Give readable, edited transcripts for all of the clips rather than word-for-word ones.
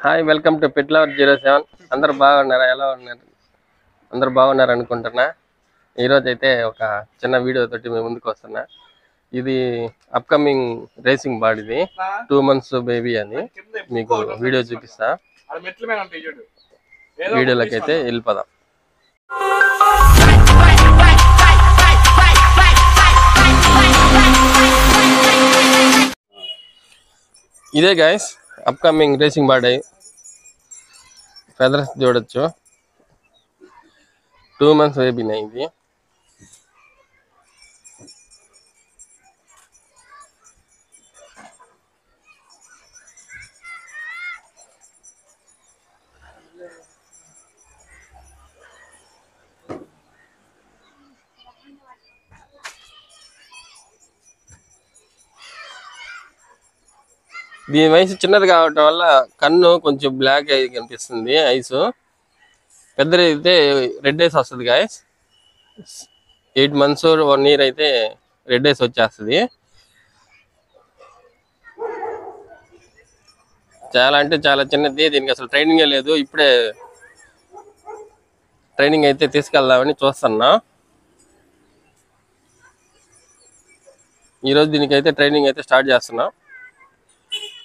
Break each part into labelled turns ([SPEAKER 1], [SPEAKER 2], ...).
[SPEAKER 1] Hi welcome to పిట్లవర్ 07 అందరూ బాగున్నారా ఎలా ఉన్నారు అందరూ బాగున్నారు అనుకుంటున్నా ఈరోజు అయితే ఒక చిన్న వీడియో తోటి మేము ముందుకు వస్తున్నా ఇది అప్కమింగ్ రేసింగ్ బాడీది 2 months బేబీ అని మీకు వీడియో చూపిస్తా వీడియోలోకి అయితే వెళ్ళిపోదాం ఇదే guys upcoming racing body feathers చూడొచ్చు 2 months బేబీనే ఇది దీని వయసు చిన్నది కావటం వల్ల కన్ను కొంచెం బ్లాక్ అయి కనిపిస్తుంది ఐస్ పెద్దది అయితే రెడ్ ఐస్ వస్తుంది గాయస్ 8 months 1 year అయితే రెడ్ ఐస్ వచ్చేస్తుంది చాలా అంటే చాలా చిన్నది దీనికి అసలు ట్రైనింగే లేదు ఇప్పుడే ట్రైనింగ్ అయితే తీసుకెళ్దామని చూస్తున్నా ఈరోజు దీనికైతే ట్రైనింగ్ అయితే స్టార్ట్ చేస్తున్నా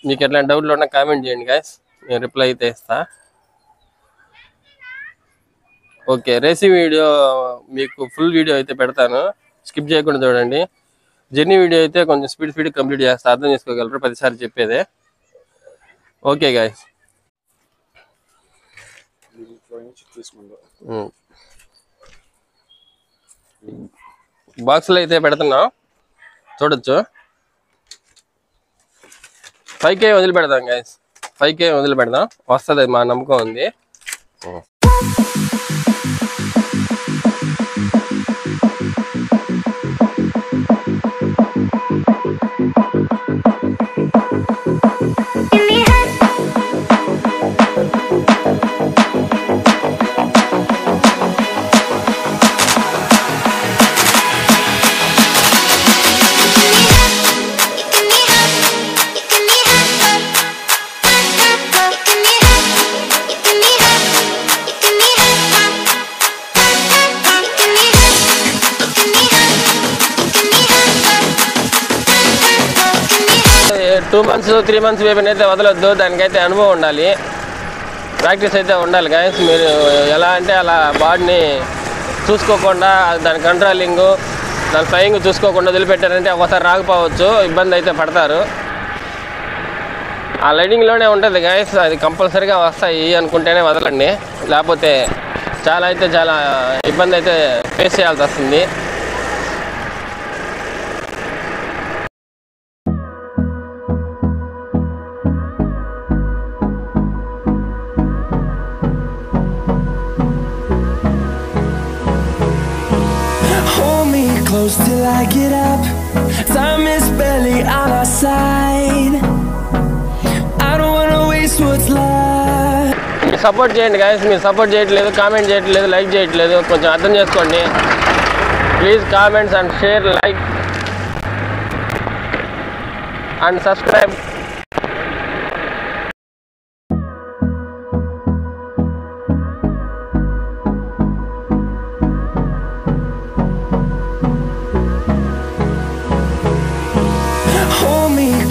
[SPEAKER 1] మీకు ఎట్లాంటి డౌట్లు ఉన్నా కామెంట్ చేయండి గైస్ నేను రిప్లై అయితే ఇస్తా ఓకే రేసింగ్ వీడియో మీకు ఫుల్ వీడియో అయితే పెడతాను స్కిప్ చేయకుండా చూడండి జర్నీ వీడియో అయితే కొంచెం స్పీడ్ కంప్లీట్ చేస్తా అర్థం చేసుకోగలరు ప్రతిసారి చెప్పేదే ఓకే గైస్ బాక్స్లో అయితే పెడుతున్నాం చూడొచ్చు 5K వదిలిపెడదాం గైస్ 5K వదిలిపెడదాం వస్తుంది మా నమ్మకం ఉంది టూ మంత్స్ 3 months బేబీని అయితే వదలొద్దు దానికైతే అనుభవం ఉండాలి ప్రాక్టీస్ అయితే ఉండాలి గైస్ మీరు ఎలా అంటే అలా బాడీని చూసుకోకుండా దాని కంట్రోలింగ్ దాని ఫ్లయింగ్ చూసుకోకుండా వదిలిపెట్టారంటే ఒకసారి రాకపోవచ్చు ఇబ్బంది అయితే పడతారు ఆ లైడింగ్లోనే ఉంటుంది గైస్ అది కంపల్సరీగా వస్తాయి అనుకుంటేనే వదలండి లేకపోతే చాలా అయితే చాలా ఇబ్బంది అయితే ఫేస్ చేయాల్సి వస్తుంది
[SPEAKER 2] Close till I get up. Time is barely on our side. I don't wanna waste what's left.
[SPEAKER 1] మీరు సపోర్ట్ చేయండి గైస్ మీరు సపోర్ట్ చేయట్లేదు కామెంట్ చేయట్లేదు లైక్ చేయట్లేదు కొంచెం అర్థం చేసుకోండి please comments and share like and subscribe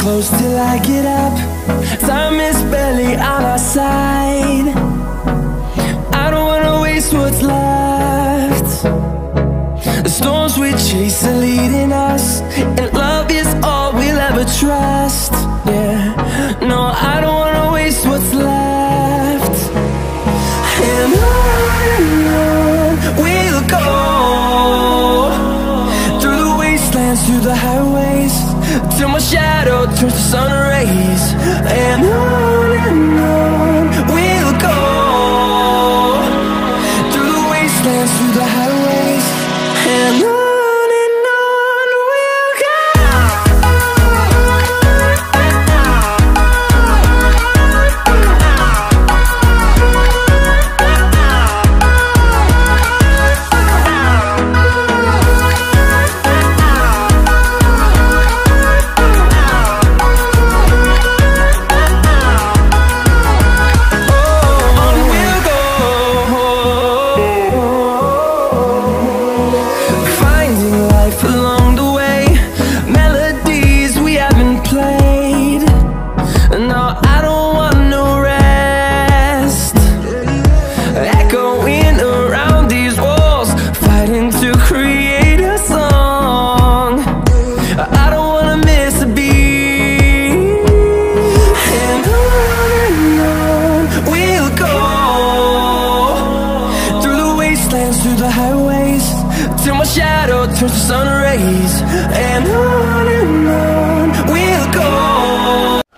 [SPEAKER 2] Close till I get up. Time is barely on our side. I don't wanna waste what's left. The storms we chase are leading us, and love is all we'll ever trust. Yeah, no, I don't wanna waste what's left. And on we'll go, through the wastelands, through the highways, till my shadow turns to sun rays. And on we'll go, through the wastelands, through the highways. And on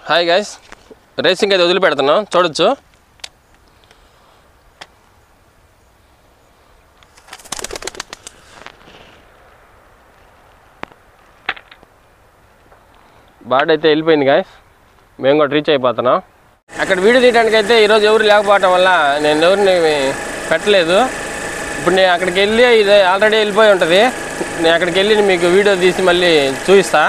[SPEAKER 1] hi guys, racing అయితే వదిలిపెడుతున్నాం, చూడొచ్చు. Bad అయితే వెళ్ళిపోయింది guys, మేము కూడా reach అయిపోతున్నాం. అక్కడ video తీయడానికి అయితే ఈరోజు ఎవరు లేకపోవటం వల్ల నేను ఎవరిని పెట్టలేదు. ఇప్పుడు నేను అక్కడికి వెళ్ళి ఇది ఆల్రెడీ వెళ్ళిపోయి ఉంటుంది. నేను అక్కడికి వెళ్ళి మీకు వీడియో తీసి మళ్ళీ చూపిస్తా.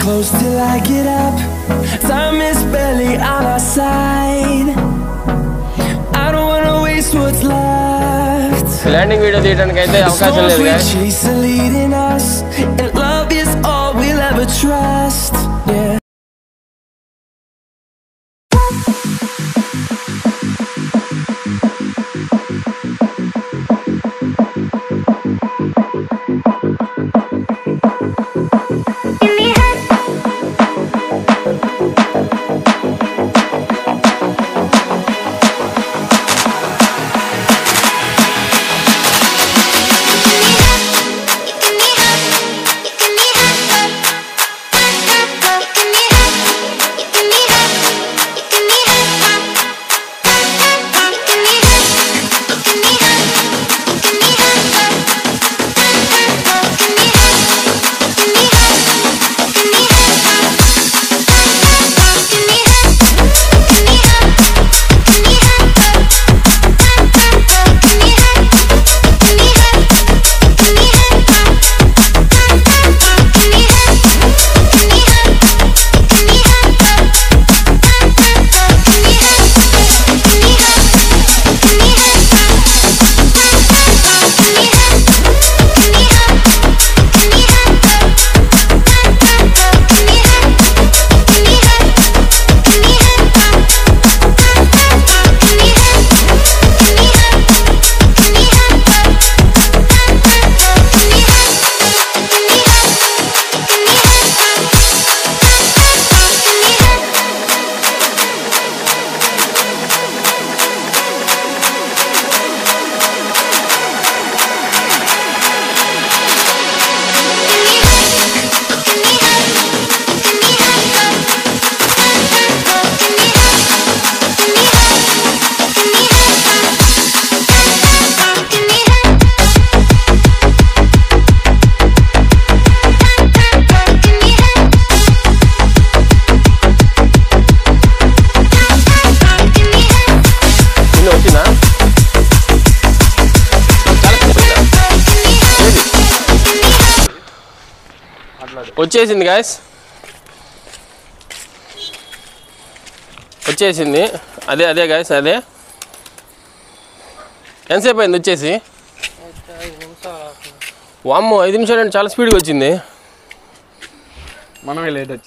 [SPEAKER 2] Close till I get up. Time is barely on our side. I don't wanna waste what's left.
[SPEAKER 1] Landing video తీయడానికి అయితే అవకాశం లేదు guys.
[SPEAKER 2] Leading us, and love is all we'll ever trust. Yeah.
[SPEAKER 1] వచ్చేసింది guys, వచ్చేసింది. అదే guys, అదే. ఎంతసేపు అయింది వచ్చేసి? వామ్మో, 5 నిమిషాలు అంటే చాలా స్పీడ్గా వచ్చింది.
[SPEAKER 3] మనమే లేట్ వచ్చి